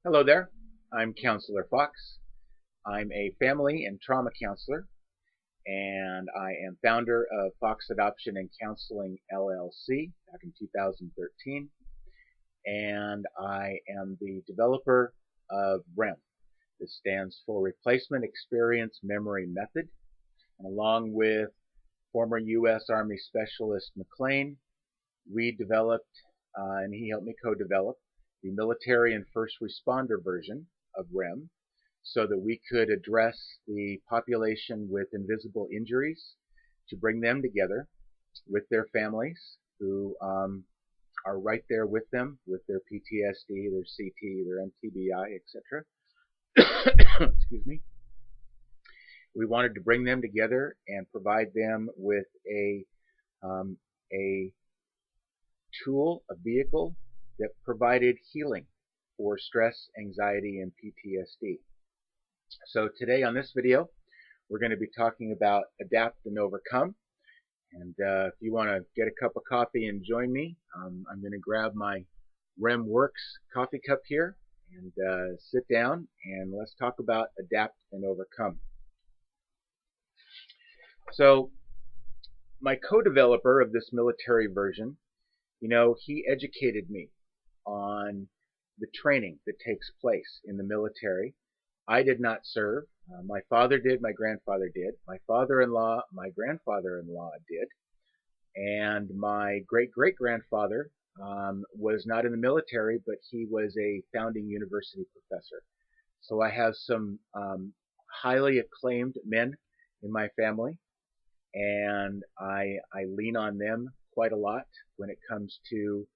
Hello there. I'm Counselor Fox. I'm a family and trauma counselor, and I am founder of Fox Adoption and Counseling LLC back in 2013, and I am the developer of Remm. This stands for Replacement Experience Memory Method, and along with former U.S. Army Specialist McLean, we developed, and he helped me co-develop, the military and first responder version of Remm, so that we could address the population with invisible injuries, to bring them together with their families who are right there with them with their PTSD, their CT, their MTBI, etc. Excuse me. We wanted to bring them together and provide them with a tool, a vehicle that provided healing for stress, anxiety, and PTSD. So today on this video, we're going to be talking about adapt and overcome. And if you want to get a cup of coffee and join me, I'm going to grab my Remm Works coffee cup here and sit down, and let's talk about adapt and overcome. So my co-developer of this military version, he educated me on the training that takes place in the military. I did not serve. My father did, my grandfather did, my father-in-law, my grandfather-in-law did, and my great-great-grandfather was not in the military, but he was a founding university professor. So I have some highly acclaimed men in my family, and I lean on them quite a lot when it comes to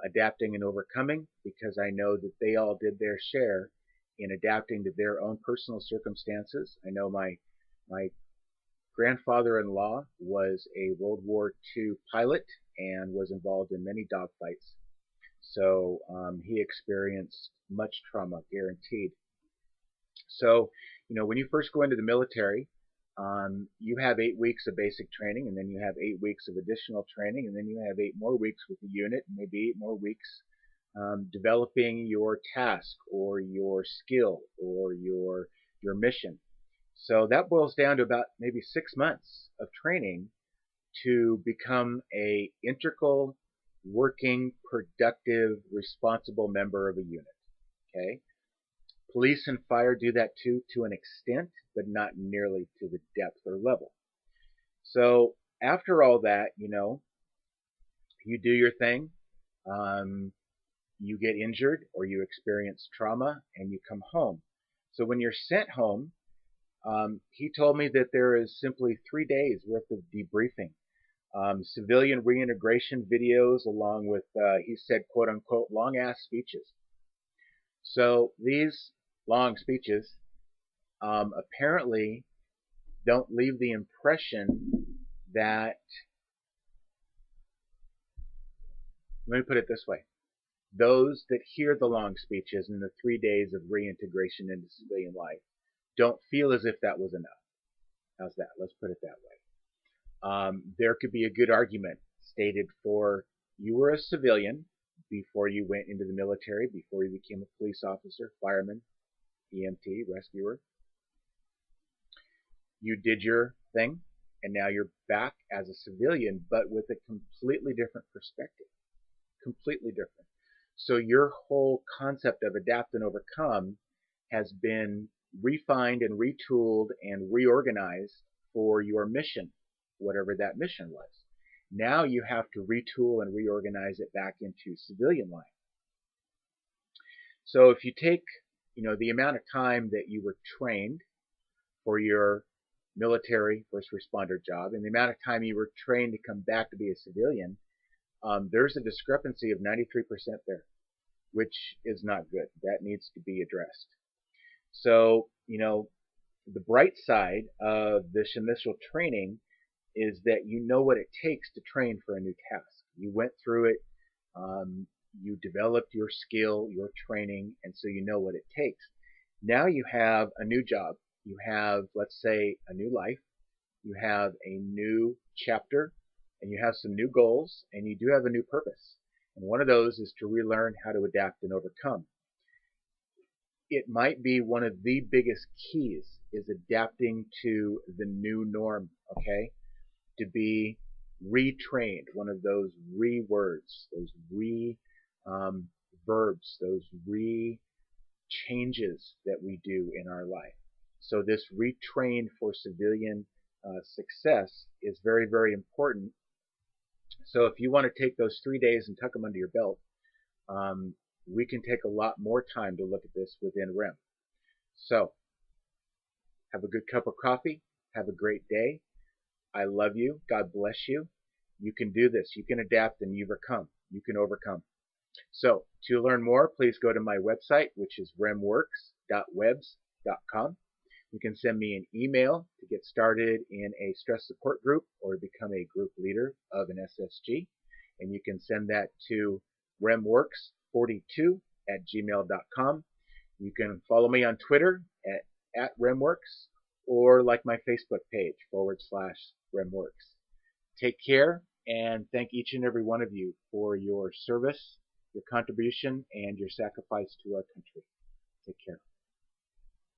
adapting and overcoming, because I know that they all did their share in adapting to their own personal circumstances. I know my grandfather-in-law was a World War II pilot and was involved in many dogfights, so he experienced much trauma, guaranteed. So, when you first go into the military, you have 8 weeks of basic training, and then you have 8 weeks of additional training, and then you have 8 more weeks with the unit, and maybe 8 more weeks developing your task or your skill or your mission. So that boils down to about maybe 6 months of training to become a integral, working, productive, responsible member of a unit. Okay. Police and fire do that too, to an extent, but not nearly to the depth or level. So after all that, you do your thing, you get injured or you experience trauma, and you come home. So when you're sent home, he told me that there is simply 3 days worth of debriefing, civilian reintegration videos, along with, he said, quote unquote, long ass speeches. So these long speeches apparently don't leave the impression that, let me put it this way, those that hear the long speeches in the 3 days of reintegration into civilian life don't feel as if that was enough. How's that? Let's put it that way. There could be a good argument stated for, you were a civilian before you went into the military, before you became a police officer, fireman, EMT, rescuer. You did your thing, and now you're back as a civilian, but with a completely different perspective. Completely different. So your whole concept of adapt and overcome has been refined and retooled and reorganized for your mission, whatever that mission was. Now you have to retool and reorganize it back into civilian life. So if you take, the amount of time that you were trained for your military first responder job and the amount of time you were trained to come back to be a civilian, there's a discrepancy of 93% there, which is not good. That needs to be addressed. So, the bright side of this initial training is that you know what it takes to train for a new task. You went through it, you developed your skill, your training, and so you know what it takes. Now you have a new job. You have, let's say, a new life. You have a new chapter, and you have some new goals, and you do have a new purpose. And one of those is to relearn how to adapt and overcome. it might be one of the biggest keys is adapting to the new norm, okay? To be retrained, one of those re-words, those re-verbs, those re-changes that we do in our life. So this retrain for civilian success is very, very important. So if you want to take those 3 days and tuck them under your belt, we can take a lot more time to look at this within Remm. So have a good cup of coffee. Have a great day. I love you. God bless you. You can do this. You can adapt and you overcome. You can overcome. So to learn more, please go to my website, which is remmworks.webs.com. You can send me an email to get started in a stress support group or become a group leader of an SSG. And you can send that to remmworks42@gmail.com. You can follow me on Twitter at remmworks or like my Facebook page /remmworks. Take care and thank each and every one of you for your service, your contribution, and your sacrifice to our country. Take care.